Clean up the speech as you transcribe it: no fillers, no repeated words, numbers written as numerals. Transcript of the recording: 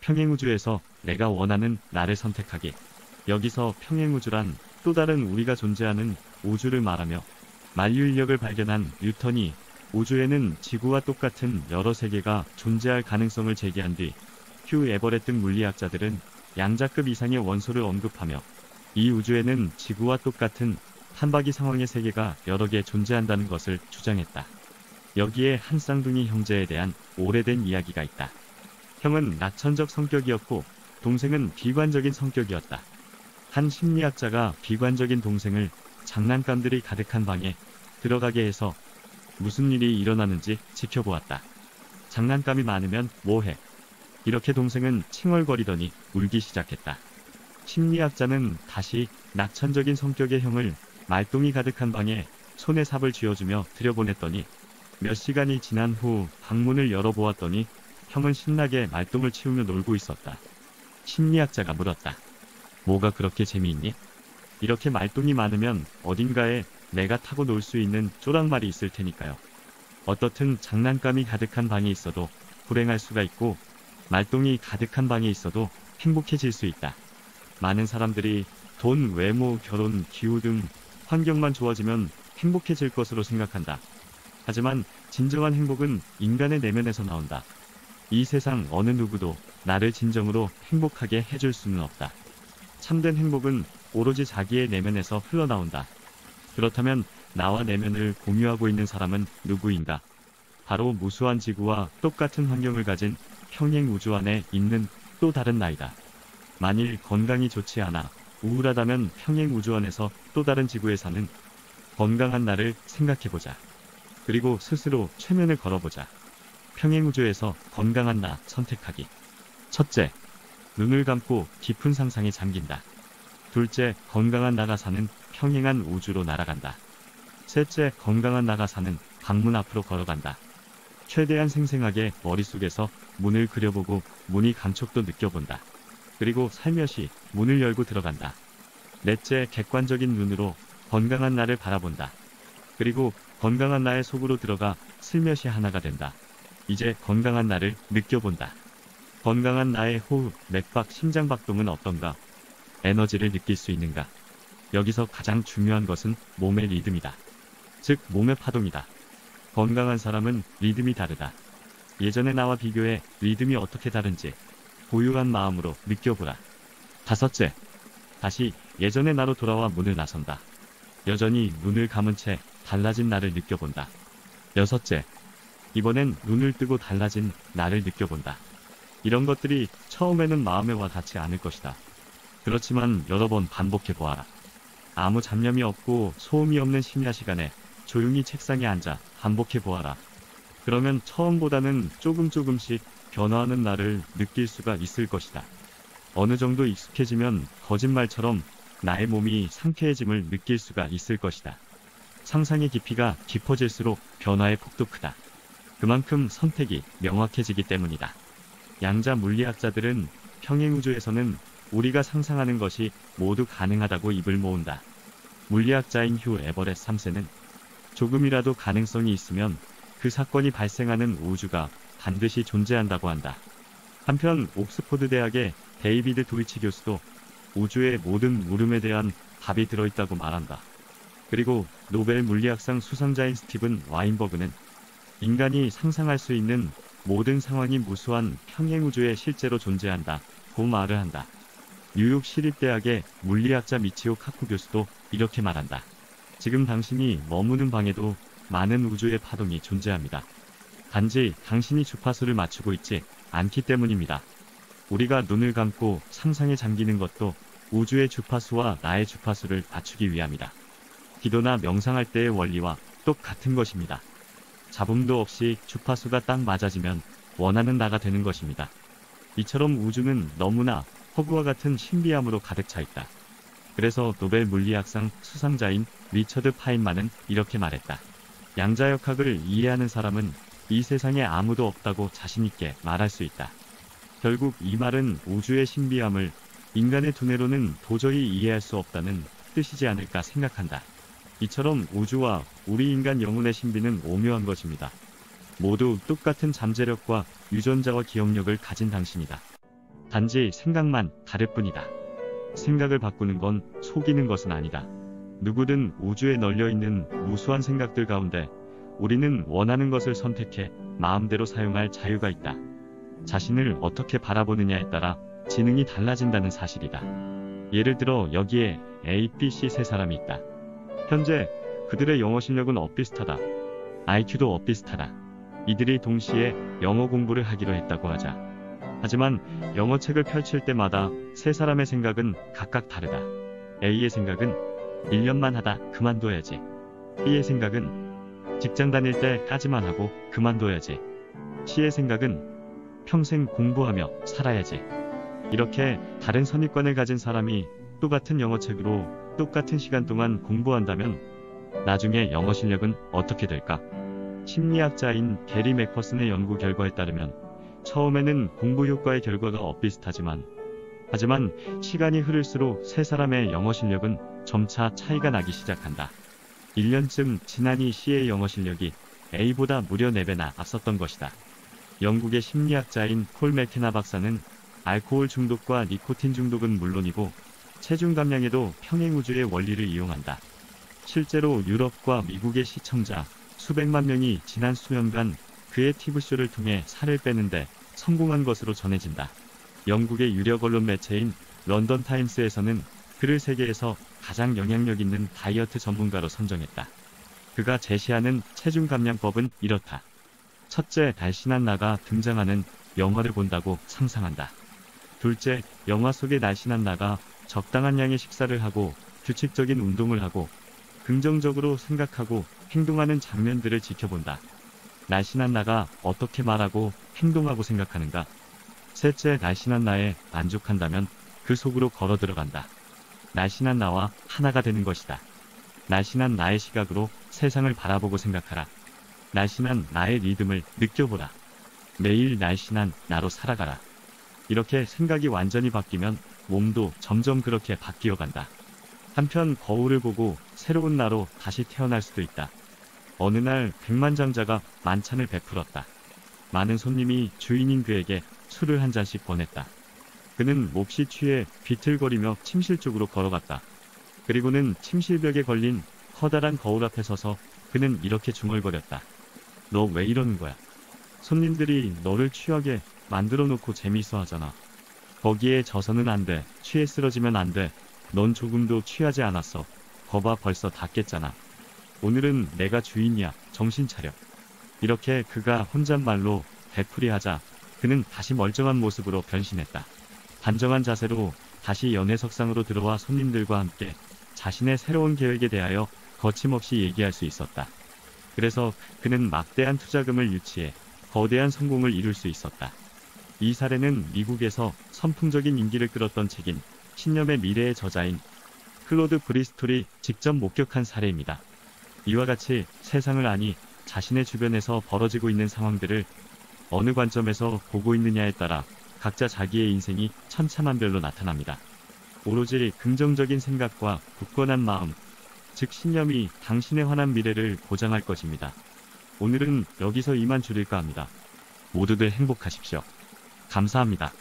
평행우주에서 내가 원하는 나를 선택하기. 여기서 평행우주란 또 다른 우리가 존재하는 우주를 말하며, 만유인력을 발견한 뉴턴이 우주에는 지구와 똑같은 여러 세계가 존재할 가능성을 제기한 뒤 휴 에버렛 등 물리학자들은 양자급 이상의 원소를 언급하며 이 우주에는 지구와 똑같은 한박이 상황의 세계가 여러 개 존재한다는 것을 주장했다. 여기에 한 쌍둥이 형제에 대한 오래된 이야기가 있다. 형은 낙천적 성격이었고 동생은 비관적인 성격이었다. 한 심리학자가 비관적인 동생을 장난감들이 가득한 방에 들어가게 해서 무슨 일이 일어나는지 지켜보았다. 장난감이 많으면 뭐해? 이렇게 동생은 칭얼거리더니 울기 시작했다. 심리학자는 다시 낙천적인 성격의 형을 말똥이 가득한 방에 손에 삽을 쥐어주며 들여보냈더니 몇 시간이 지난 후 방문을 열어보았더니 형은 신나게 말똥을 치우며 놀고 있었다. 심리학자가 물었다. 뭐가 그렇게 재미있니? 이렇게 말똥이 많으면 어딘가에 내가 타고 놀 수 있는 쪼랑말이 있을 테니까요. 어떻든 장난감이 가득한 방에 있어도 불행할 수가 있고 말똥이 가득한 방에 있어도 행복해질 수 있다. 많은 사람들이 돈, 외모, 결혼, 기후 등 환경만 좋아지면 행복해질 것으로 생각한다. 하지만 진정한 행복은 인간의 내면에서 나온다. 이 세상 어느 누구도 나를 진정으로 행복하게 해줄 수는 없다. 참된 행복은 오로지 자기의 내면에서 흘러나온다. 그렇다면 나와 내면을 공유하고 있는 사람은 누구인가? 바로 무수한 지구와 똑같은 환경을 가진 평행우주 안에 있는 또 다른 나이다. 만일 건강이 좋지 않아 우울하다면 평행우주 안에서 또 다른 지구에 사는 건강한 나를 생각해보자. 그리고 스스로 최면을 걸어보자. 평행우주에서 건강한 나 선택하기. 첫째, 눈을 감고 깊은 상상에 잠긴다. 둘째, 건강한 나가 사는 평행한 우주로 날아간다. 셋째, 건강한 나가 사는 방문 앞으로 걸어간다. 최대한 생생하게 머릿속에서 문을 그려보고 문이 감촉도 느껴본다. 그리고 살며시 문을 열고 들어간다. 넷째, 객관적인 눈으로 건강한 나를 바라본다. 그리고 건강한 나의 속으로 들어가 슬며시 하나가 된다. 이제 건강한 나를 느껴본다. 건강한 나의 호흡, 맥박, 심장박동은 어떤가? 에너지를 느낄 수 있는가? 여기서 가장 중요한 것은 몸의 리듬이다. 즉 몸의 파동이다. 건강한 사람은 리듬이 다르다. 예전의 나와 비교해 리듬이 어떻게 다른지 고요한 마음으로 느껴보라. 다섯째, 다시 예전의 나로 돌아와 문을 나선다. 여전히 눈을 감은 채 달라진 나를 느껴본다. 여섯째, 이번엔 눈을 뜨고 달라진 나를 느껴본다. 이런 것들이 처음에는 마음에 와 닿지 않을 것이다. 그렇지만 여러 번 반복해 보아라. 아무 잡념이 없고 소음이 없는 심야 시간에 조용히 책상에 앉아 반복해 보아라. 그러면 처음보다는 조금씩 변화하는 나를 느낄 수가 있을 것이다. 어느 정도 익숙해지면 거짓말처럼 나의 몸이 상쾌해짐을 느낄 수가 있을 것이다. 상상의 깊이가 깊어질수록 변화의 폭도 크다. 그만큼 선택이 명확해지기 때문이다. 양자 물리학자들은 평행우주에서는 우리가 상상하는 것이 모두 가능하다고 입을 모은다. 물리학자인 휴 에버렛 3세는 조금이라도 가능성이 있으면 그 사건이 발생하는 우주가 반드시 존재한다고 한다. 한편 옥스퍼드 대학의 데이비드 도이치 교수도 우주의 모든 물음에 대한 답이 들어있다고 말한다. 그리고 노벨 물리학상 수상자인 스티븐 와인버그는 인간이 상상할 수 있는 모든 상황이 무수한 평행우주에 실제로 존재한다고 말을 한다. 뉴욕 시립대학의 물리학자 미치오 카쿠 교수도 이렇게 말한다. 지금 당신이 머무는 방에도 많은 우주의 파동이 존재합니다. 단지 당신이 주파수를 맞추고 있지 않기 때문입니다. 우리가 눈을 감고 상상에 잠기는 것도 우주의 주파수와 나의 주파수를 맞추기 위함이다. 기도나 명상할 때의 원리와 똑같은 것입니다. 잡음도 없이 주파수가 딱 맞아지면 원하는 나가 되는 것입니다. 이처럼 우주는 너무나 허구와 같은 신비함으로 가득 차 있다. 그래서 노벨 물리학상 수상자인 리처드 파인만은 이렇게 말했다. 양자역학을 이해하는 사람은 이 세상에 아무도 없다고 자신있게 말할 수 있다. 결국 이 말은 우주의 신비함을 인간의 두뇌로는 도저히 이해할 수 없다는 뜻이지 않을까 생각한다. 이처럼 우주와 우리 인간 영혼의 신비는 오묘한 것입니다. 모두 똑같은 잠재력과 유전자와 기억력을 가진 당신이다. 단지 생각만 다를 뿐이다. 생각을 바꾸는 건 속이는 것은 아니다. 누구든 우주에 널려있는 무수한 생각들 가운데 우리는 원하는 것을 선택해 마음대로 사용할 자유가 있다. 자신을 어떻게 바라보느냐에 따라 지능이 달라진다는 사실이다. 예를 들어 여기에 A, B, C 세 사람이 있다. 현재 그들의 영어 실력은 엇비슷하다. IQ도 엇비슷하다. 이들이 동시에 영어 공부를 하기로 했다고 하자. 하지만 영어책을 펼칠 때마다 세 사람의 생각은 각각 다르다. A의 생각은 1년만 하다 그만둬야지. B의 생각은 직장 다닐 때까지만 하고 그만둬야지. C의 생각은 평생 공부하며 살아야지. 이렇게 다른 선입관을 가진 사람이 똑같은 영어책으로 똑같은 시간 동안 공부한다면 나중에 영어 실력은 어떻게 될까? 심리학자인 게리 맥퍼슨의 연구 결과에 따르면 처음에는 공부 효과의 결과가 엇비슷하지만 시간이 흐를수록 세 사람의 영어 실력은 점차 차이가 나기 시작한다. 1년쯤 지나니 C의 영어 실력이 A보다 무려 4배나 앞섰던 것이다. 영국의 심리학자인 폴 맥케나 박사는 알코올 중독과 니코틴 중독은 물론이고 체중 감량에도 평행우주의 원리를 이용한다. 실제로 유럽과 미국의 시청자 수백만 명이 지난 수년간 그의 TV쇼를 통해 살을 빼는데 성공한 것으로 전해진다. 영국의 유력 언론 매체인 런던 타임스에서는 그를 세계에서 가장 영향력 있는 다이어트 전문가로 선정했다. 그가 제시하는 체중 감량법은 이렇다. 첫째, 날씬한 나가 등장하는 영화를 본다고 상상한다. 둘째, 영화 속의 날씬한 나가 적당한 양의 식사를 하고 규칙적인 운동을 하고 긍정적으로 생각하고 행동하는 장면들을 지켜본다. 날씬한 나가 어떻게 말하고 행동하고 생각하는가? 셋째, 날씬한 나에 만족한다면 그 속으로 걸어 들어간다. 날씬한 나와 하나가 되는 것이다. 날씬한 나의 시각으로 세상을 바라보고 생각하라. 날씬한 나의 리듬을 느껴보라. 매일 날씬한 나로 살아가라. 이렇게 생각이 완전히 바뀌면 몸도 점점 그렇게 바뀌어 간다. 한편 거울을 보고 새로운 나로 다시 태어날 수도 있다. 어느 날 백만장자가 만찬을 베풀었다. 많은 손님이 주인인 그에게 술을 한 잔씩 권했다. 그는 몹시 취해 비틀거리며 침실 쪽으로 걸어갔다. 그리고는 침실벽에 걸린 커다란 거울 앞에 서서 그는 이렇게 중얼거렸다. 너 왜 이러는 거야? 손님들이 너를 취하게 만들어 놓고 재미있어 하잖아. 거기에 져서는 안 돼. 취해 쓰러지면 안 돼. 넌 조금도 취하지 않았어. 거봐 벌써 다 깼잖아. 오늘은 내가 주인이야. 정신 차려. 이렇게 그가 혼잣말로 되풀이하자 그는 다시 멀쩡한 모습으로 변신했다. 단정한 자세로 다시 연회석상으로 들어와 손님들과 함께 자신의 새로운 계획에 대하여 거침없이 얘기할 수 있었다. 그래서 그는 막대한 투자금을 유치해 거대한 성공을 이룰 수 있었다. 이 사례는 미국에서 선풍적인 인기를 끌었던 책인 신념의 미래의 저자인 클로드 브리스톨이 직접 목격한 사례입니다. 이와 같이 세상을 아니 자신의 주변에서 벌어지고 있는 상황들을 어느 관점에서 보고 있느냐에 따라 각자 자기의 인생이 천차만별로 나타납니다. 오로지 긍정적인 생각과 굳건한 마음, 즉 신념이 당신의 환한 미래를 보장할 것입니다. 오늘은 여기서 이만 줄일까 합니다. 모두들 행복하십시오. 감사합니다.